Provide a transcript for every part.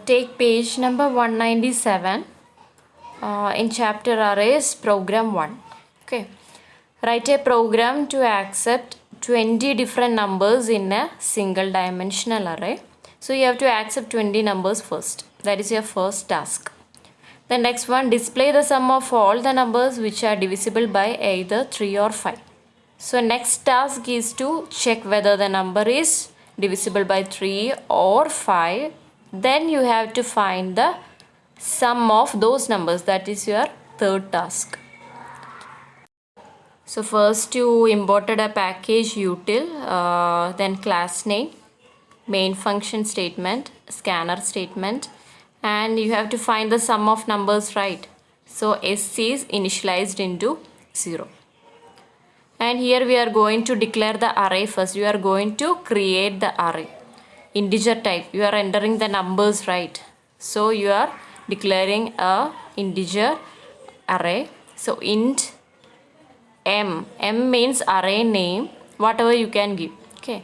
Take page number 197 in chapter arrays, program 1. Okay. Write a program to accept 20 different numbers in a single dimensional array. So you have to accept 20 numbers first. That is your first task. The next one, display the sum of all the numbers which are divisible by either 3 or 5. So next task is to check whether the number is divisible by 3 or 5. Then you have to find the sum of those numbers. That is your third task. So first you imported a package util, then class name, main function statement, scanner statement, and you have to find the sum of numbers, right? So S is initialized into 0. And here we are going to declare the array first. You are going to create the array. Integer type. You are entering the numbers, right? So you are declaring a integer array. So int m. M means array name. Whatever you can give. Okay.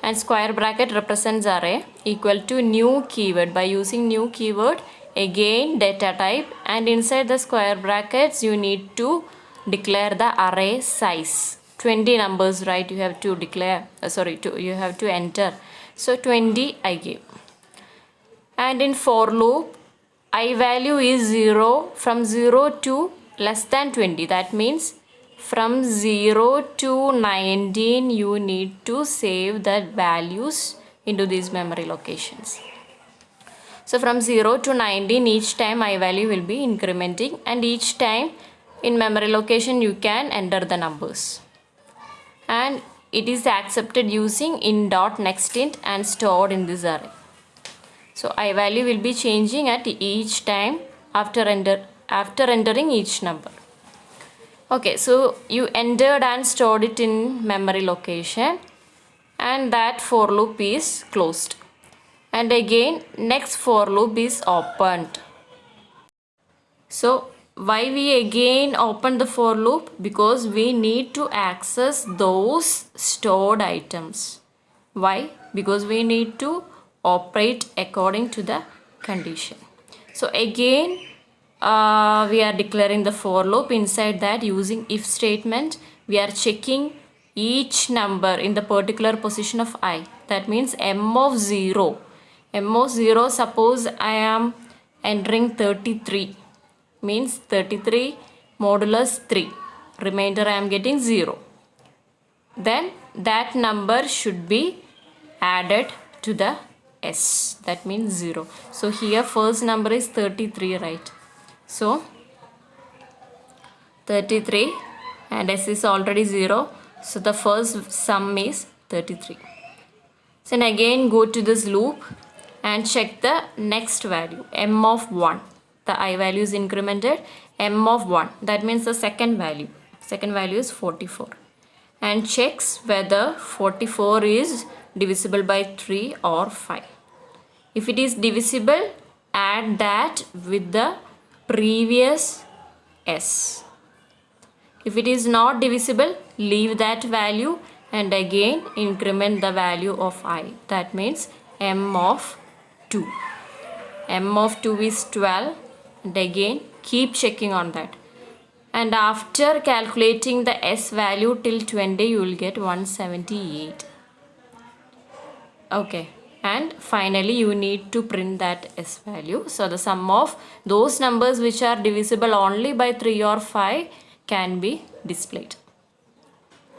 And square bracket represents array equal to new keyword. By using new keyword, again data type, and inside the square brackets you need to declare the array size. 20 numbers, right? You have to declare, you have to enter. So 20 I give. And in for loop, I value is 0 from 0 to less than 20. That means from 0 to 19 you need to save the values into these memory locations. So from 0 to 19 each time I value will be incrementing, and each time in memory location you can enter the numbers. And it is accepted using in dot next int and stored in this array. So I value will be changing at each time after entering each number. Okay, so you entered and stored it in memory location, and that for loop is closed. And again next for loop is opened. So why we again open the for loop? Because we need to access those stored items. Why? Because we need to operate according to the condition. So again we are declaring the for loop. Inside that, using if statement, we are checking each number in the particular position of I. That means m of 0. M of 0, suppose I am entering 33. Means 33 modulus 3. Remainder I am getting 0. Then that number should be added to the S. That means 0. So here first number is 33, right? So 33 and S is already 0. So the first sum is 33. Then again go to this loop and check the next value, m of 1. The I value is incremented, m of 1. That means the second value. Second value is 44. And checks whether 44 is divisible by 3 or 5. If it is divisible, add that with the previous S. If it is not divisible, leave that value and again increment the value of I. That means m of 2. M of 2 is 12. And again keep checking on that, and after calculating the S value till 20 you will get 178. Okay, and finally you need to print that S value. So the sum of those numbers which are divisible only by 3 or 5 can be displayed.